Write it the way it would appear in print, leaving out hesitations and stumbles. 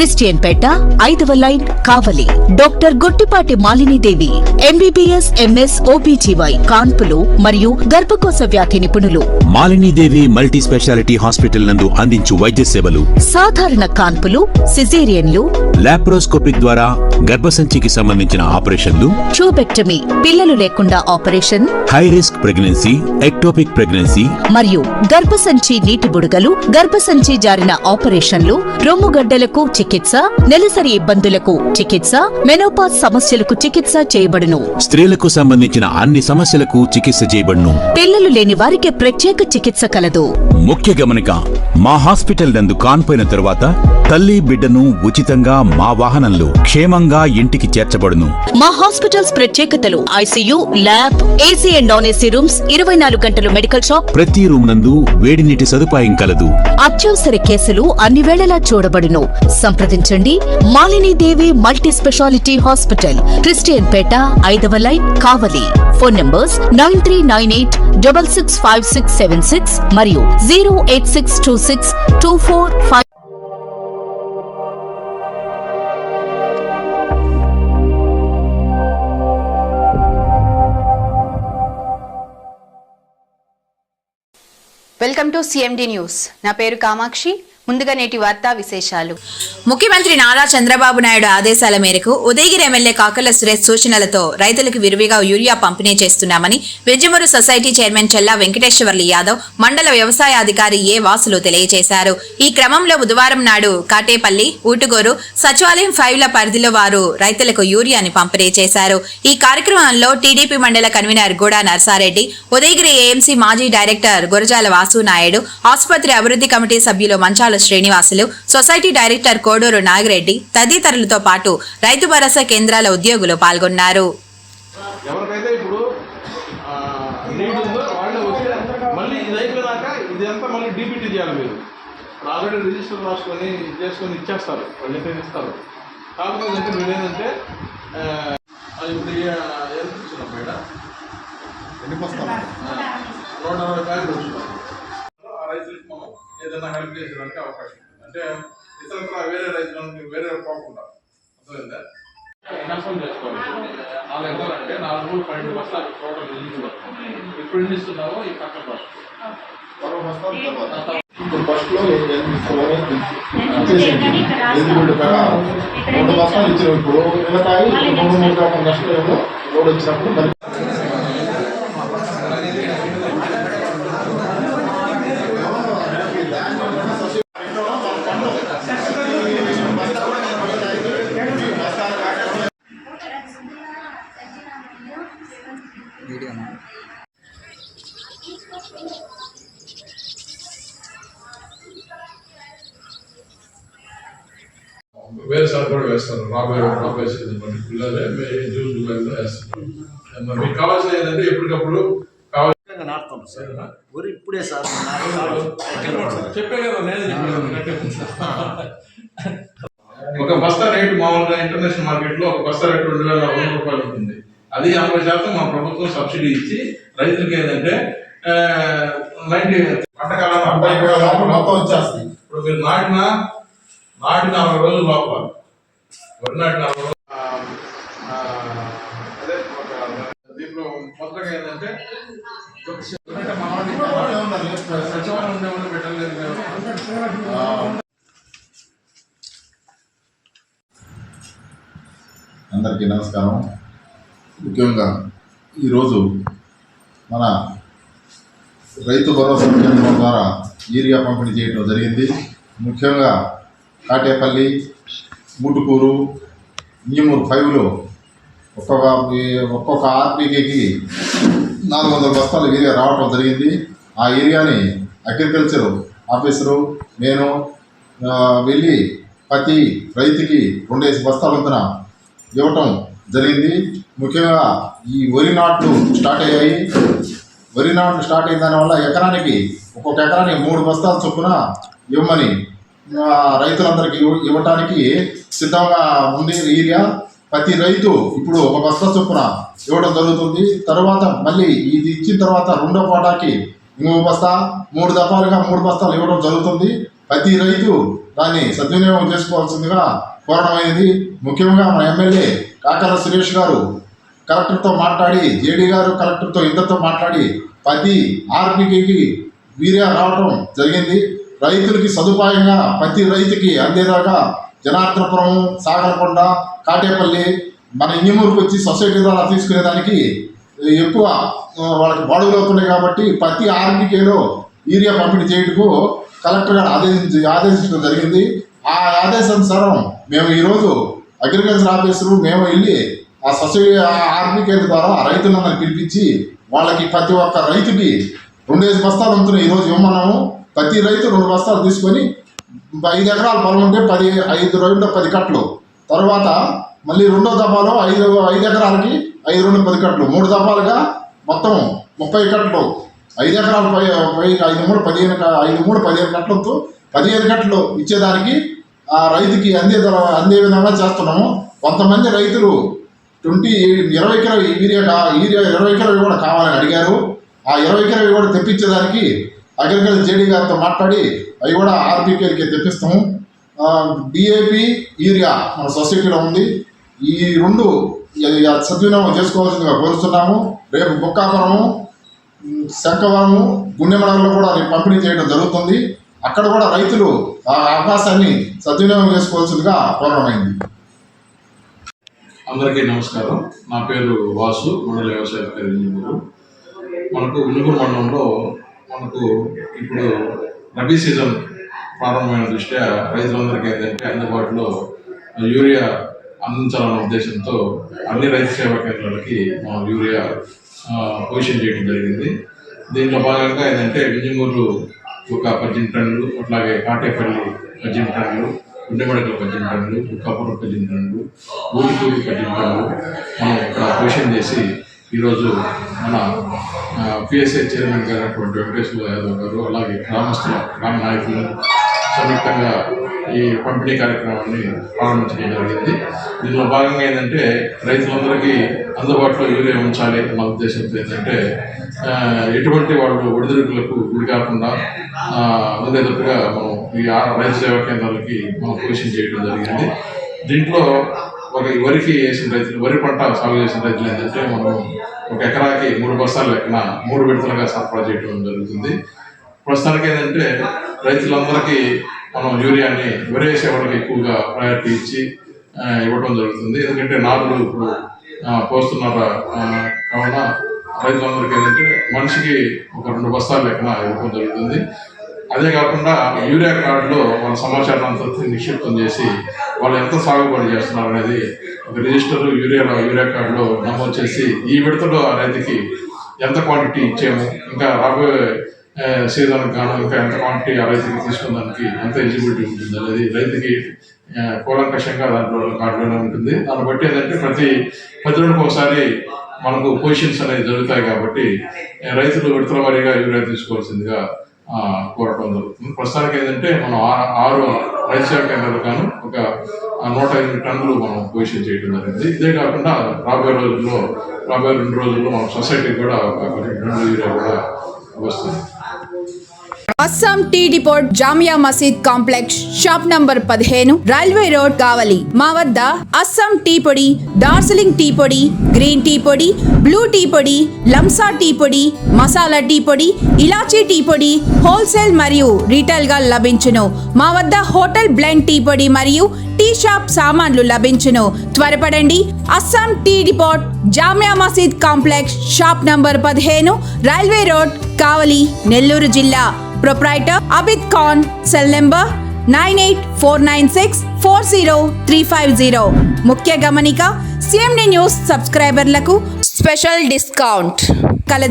Christian Peta 5వ line Kavali. Doctor Gottipati Malinidevi MBBS MS OBGY కాన్పులు మరియు గర్భకోశ వ్యాధి నిపుణులు. మాలినీదేవి మల్టీ స్పెషాలిటీ హాస్పిటల్ నందు అందించు వైద్య సేవలు సాధారణ కాన్పులు, సిజేరియన్లు, లాప్రోస్కోపిక్ ద్వారా గర్భసంచికి సంబంధించిన ఆపరేషన్లు, ట్యూబెక్టమీ పిల్లలు లేకుండా operation, high risk pregnancy, ectopic pregnancy మరియు గర్భసంచి నీటి బుడగలు, గర్భసంచి జారిన ఆపరేషన్లు, రొమ్ముగడ్డలకు చికిత్స, నెలసరి ఇబ్బందులకు చికిత్స, మెనోపాజ్ సమస్యలకు చికిత్స చేయబడును. స్త్రీలకు సంబంధించిన అన్ని సమస్యలకు చికిత్స చేయబడును. పిల్లలు లేని వారికి ప్రత్యేక చికిత్స కలదు. ముఖ్య గమనిక, మా హాస్పిటల్ నందు కాన్పోయిన తరువాత తల్లి బిడ్డను ఉచితంగా మా వాహనంలో క్షేమంగా ఇంటికి చేర్చబడును. మా హాస్పిటల్స్ ప్రత్యేకతలు: ICU, lab, AC and non AC rooms, 24 గంటలు మెడికల్ షాప్, ప్రతి రూమ్ నందు వేడి నీటి సదుపాయం కలదు. అత్యవసర కేసులు అన్ని వేళలా చూడబడును. సంప్రదించండి Malinidevi multi speciality hospital, Christian Peta 5వ లైన్ కావలి. ఫోన్ నంబర్స్ 9398665676 మరియు 0862624. Welcome to CMD news. నా పేరు కామాక్షి. ముందుగా నేటి వార్తా విశేషాలు. ముఖ్యమంత్రి నారా చంద్రబాబు నాయుడు ఆదేశాల మేరకు ఉదయగిరి ఎమ్మెల్యే కాకర్ల సురేష్ సూచనలతో రైతులకు విరివిగా యూరియా పంపిణీ చేస్తున్నామని వెజ్జమూరు సొసైటీ చైర్మన్ చెల్లా వెంకటేశ్వర్లు యాదవ్, మండల వ్యవసాయ అధికారి ఏ వాసులు తెలియజేశారు. ఈ క్రమంలో బుధవారం నాడు కాటేపల్లి, ఊటుగోరు, సచివాలయం 5ల పరిధిలో వారు రైతులకు యూరియాని పంపిణీ చేశారు. ఈ కార్యక్రమంలో టీడీపీ మండల కన్వీనర్ గూడా నర్సారెడ్డి, ఉదయగిరి AMC మాజీ డైరెక్టర్ గురజాల వాసు నాయుడు, ఆసుపత్రి అభివృద్ధి కమిటీ సభ్యులు మంచాల శ్రీనివాసులు, సొసైటీ డైరెక్టర్ కోడూరు నాగిరెడ్డి తదితరులతో పాటు రైతు భరోసా కేంద్రాల ఉద్యోగులు పాల్గొన్నారు. ఎవరికైతే ఇప్పుడు నీడ్ ఉందో వాళ్ళే వచ్చి మళ్ళీ ఇది అయిపోయినాక ఇదంతా మళ్ళీ DBT చేయాలి. మీరు ఆల్రెడీ రిజిస్టర్ రాసుకొని చేసుకొని ఇచ్చేస్తారు, వాళ్ళు ఎక్కడ ఇస్తారు. కాకపోతే అంటే మీరు ఏంటంటే ఇప్పుడు ఎంత ఇచ్చినాం మేడం, ఎన్ని వస్తాం 160 కాయలు వచ్చినాం. ఆ రైతులకు మనం ఏదైనా హెల్ప్ చేసేదానికి అవకాశం ఉంటుంది. అంటే ఇతరులతో వేరే రైతులను వేరే పోకుండా అర్థమైందా కన్ఫర్మ్ చేసుకోవాలి. 4 ఎకరాలు అంటే 4 మూడు 12 బస్తాలు టోటల్ నిలిచిపోతుంది. ఇప్పుడు ఎన్ని ఇస్తున్నావో ఈ పక్క ఫస్ట్ ఫస్ట్లో 2 బస్తాలు ఇచ్చిన ఇప్పుడు మిగతాయి 3 నెక్స్ట్ టైంలో లోడ్ వచ్చినప్పుడు మరి వేరే సార్ కూడా వేస్తారు. రాబోయే సీజన్ పిల్లలే జూన్ జూలైలో వేస్తారు. మీకు కావాల్సిన ఏంటంటే ఎప్పటికప్పుడు నాటుతాం సార్. ఇప్పుడే సార్ చెప్పే కదా, నేను ఒక బస్తా రేటు మామూలుగా ఇంటర్నేషనల్ మార్కెట్ లో ఒక బస్తా రేటు 2,100 రూపాయలు ఉంటుంది. అది 80% మా ప్రభుత్వం సబ్సిడీ ఇచ్చి రైతులకి ఏంటంటే 90 పంటకాలం మొత్తం వచ్చేస్తుంది. ఇప్పుడు మీరు నాటిన 40 రోజుల లోపల వరి నాటిన 40 రోజులు అదే దీంట్లో మొదటగా ఏంటంటే సచివాలయం ఉండేవాళ్ళు పెట్టలేదు. అందరికీ నమస్కారం. ముఖ్యంగా ఈరోజు మన రైతు భరోసా కేంద్రం ద్వారా యూరియా పంపిణీ చేయడం జరిగింది. ముఖ్యంగా కాటేపల్లి, ముటుకూరు, ఇంజమూరు 5లో ఒక్కొక్క RPKకి 400 బస్తాలు యూరియా రావటం జరిగింది. ఆ యూరియాని అగ్రికల్చర్ ఆఫీసరు నేను వెళ్ళి ప్రతి రైతుకి 2 బస్తాల వంతున ఇవ్వటం జరిగింది. ముఖ్యంగా ఈ వరి నాట్లు స్టార్ట్ అయ్యాయి. వరి నాట్లు స్టార్ట్ అయిన దానివల్ల ఎకరానికి ఒక్కొక్క ఎకరానికి 3 బస్తాల చొప్పున ఇవ్వమని రైతులందరికీ ఇవ్వటానికి సిద్ధంగా ఉంది. యూరియా ప్రతి రైతు ఇప్పుడు 1 బస్తా చొప్పున ఇవ్వడం జరుగుతుంది. తర్వాత మళ్ళీ ఇది ఇచ్చిన తర్వాత 2వ కోటాకి 3 బస్తా 3 దఫాలుగా 3 బస్తాలు ఇవ్వడం జరుగుతుంది. ప్రతి రైతు దాన్ని సద్వినియోగం చేసుకోవాల్సిందిగా కోరడమైనది. ముఖ్యంగా మన ఎమ్మెల్యే కాకర్ల సురేష్ గారు కలెక్టర్తో మాట్లాడి, జేడీ గారు కలెక్టర్తో ఇద్దరితో మాట్లాడి ప్రతి ఆర్బీకేకి యూరియా రావటం జరిగింది. రైతులకి సదుపాయంగా ప్రతి రైతుకి అందేదాకా జనార్దనపురం, సాగరకొండ, కాటేపల్లి, మన ఇంజమూరుకు వచ్చి సొసైటీ ద్వారా తీసుకునేదానికి ఎక్కువ వాళ్ళకి బాడుగులు అవుతున్నాయి. కాబట్టి ప్రతి ఆర్బీకేలో యూరియా పంపిణీ చేయటకు కలెక్టర్ గారు ఆదేశించడం జరిగింది. ఆ ఆదేశానుసారం మేము ఈరోజు అగ్రికల్చర్ ఆఫీసరు మేము వెళ్ళి ఆ సొసైటీ ఆర్బీకేల ద్వారా రైతులందరినీ పిలిపించి వాళ్ళకి ప్రతి ఒక్క రైతుకి 2 బస్తాలు అమ్ముతున్నాయి ఈరోజు ఇవ్వమన్నాము. ప్రతి రైతు 2 బస్తాలు తీసుకొని 5 ఎకరాల పొలం ఉంటే 10 కట్టలు, తర్వాత మళ్ళీ రెండో దఫాలో 5 ఎకరాలకి 5 2 10 కట్టలు, 3 దఫాలుగా మొత్తం 30 కట్టలు, 5 ఎకరాల పై 5 3 15 కట్టలతో 15 కట్టలు ఇచ్చేదానికి ఆ రైతుకి అందే విధంగా చేస్తున్నాము. కొంతమంది రైతులు 20 కిలో యూరియా 20 కిలో కూడా కావాలని అడిగారు. ఆ 20 కిలో కూడా తెప్పించేదానికి అగ్రికల్చర్ జేడీ గారితో మాట్లాడి అవి కూడా ఆర్బీకేలకి తెప్పిస్తాము. డిఏపి యూరియా మన సొసైటీలో ఉంది. ఈ 2 సద్వినియోగం చేసుకోవాల్సిందిగా కోరుతున్నాము. రేపు బొక్కాపురము, శంఖవరము, గుండెమడలో కూడా రేపు పంపిణీ చేయడం జరుగుతుంది. అక్కడ కూడా రైతులు ఆ అవకాశాన్ని సద్వినియోగం చేసుకోవాల్సిందిగా కోరడమైంది. అందరికీ నమస్కారం. నా పేరు వాసు, మండల వ్యవసాయ అధికారి వింజమూరు. మనకు వింజమూరు మండలంలో మనకు ఇప్పుడు రబీ సీజన్ ప్రారంభమైన దృష్ట్యా రైతులందరికీ ఏంటంటే అందుబాటులో యూరియా అందించాలన్న ఉద్దేశంతో అన్ని రైతు సేవా కేంద్రాలకి మనం యూరియా పొజిషన్ చేయడం జరిగింది. దీంట్లో భాగంగా ఏంటంటే వింజమూరు ఒక 18 టన్నులు, అట్లాగే కాటేపల్లి 18 టన్నులు, గుండెమడకలు 18 టన్నులు, బుక్కాపురం 18 టన్నులు, ఊరుకూరు 18 టన్నులు మనం ఇక్కడ పొజిషన్ చేసి ఈరోజు మన పిఎస్ఐ చైర్మన్ గారైనటువంటి వెంకటేశ్వర యాదవ్ గారు, అలాగే గ్రామ నాయకులు సంయుక్తంగా ఈ పంపిణీ కార్యక్రమాన్ని ప్రారంభించడం జరిగింది. దీనిలో భాగంగా ఏంటంటే రైతులందరికీ అందుబాటులో యూరియా ఉంచాలి అన్న ఉద్దేశంతో ఏంటంటే ఎటువంటి వాళ్ళు ఒడిదుడుకులకు గురి కాకుండా ఉండేటట్టుగా మనం ఈ రైతు సేవా కేంద్రాలకి మనం పొజిషన్ చేయడం జరిగింది. దీంట్లో వరికి వేసిన రైతులు, వరి పంట సాగు చేసిన రైతులు ఏంటంటే మనం 1 ఎకరాకి 3 బస్తాలు లెక్కన 3 విడతలుగా సరఫరా చేయడం జరుగుతుంది. ప్రస్తుతానికి ఏంటంటే రైతులందరికీ మనం యూరియాని వరి వేసే వాళ్ళకి ఎక్కువగా ప్రయారిటీ ఇచ్చి ఇవ్వడం జరుగుతుంది. ఎందుకంటే నారులు ఇప్పుడు పోస్తున్నారు కావున రైతులందరికీ ఏంటంటే మనిషికి ఒక 2 బస్తాలు లెక్కన ఇవ్వడం జరుగుతుంది. అదే కాకుండా యూరియా కార్డులో వాళ్ళ సమాచారం అంతా నిక్షిప్తం చేసి వాళ్ళు ఎంత సాగుబడి చేస్తున్నారు అనేది ఒక రిజిస్టర్ యూరియా కార్డులో నమోదు చేసి ఈ విడతలో ఆ రైతుకి ఎంత క్వాంటిటీ ఇచ్చాము, ఇంకా రాబోయే సీజన్కి గాను ఇంకా ఎంత క్వాంటిటీ ఆ రైతుకి తీసుకున్నానికి ఎంత ఎలిజిబిలిటీ ఉంటుంది అనేది రైతుకి కూలంకషంగా దాంట్లో కార్డులోనే ఉంటుంది. దాన్ని బట్టి ఏంటంటే ప్రతి 10 రోజులకు ఒకసారి మనకు పొజిషన్స్ అనేవి జరుగుతాయి. కాబట్టి రైతులు విడతల వారీగా యూరియా తీసుకోవాల్సిందిగా కోరటం జరుగుతుంది. ప్రస్తుతానికి ఏంటంటే మనం 6 రైతు సేవా కేంద్రాలు గాను ఒక 108 టన్నులు మనం పొజిషన్ చేయడం జరిగింది. ఇదే కాకుండా రాబోయే 2 రోజుల్లో మన సొసైటీకి కూడా ఒక 2 టన్నుల యూరియా కూడా వస్తుంది. Assam tea depot, Jamia Masjid complex, shop number 15, railway road, Kavali. మా వద్ద అస్సాం టీ పొడి, డార్జిలింగ్ టీ పొడి, గ్రీన్ టీ పొడి, బ్లూ టీ పొడి, లంసా టీ పొడి, మసాలా టీ పొడి, ఇలాచీ టీ పొడి హోల్సేల్ మరియు రీటైల్ గా లభించును. మా వద్ద హోటల్ బ్లెండ్ టీ పొడి మరియు టీ షాప్ సామాన్లు లభించును. త్వరపడండి. Assam tea depot, Jamia Masjid complex, shop number 15, railway road, Kavali, Nellore జిల్లా. Proprietor Abid Khan. Cell number 9849640350. ముఖ్య గమనిక, CMD న్యూస్ సబ్స్క్రైబర్లకు స్పెషల్ డిస్కౌంట్ కలదు.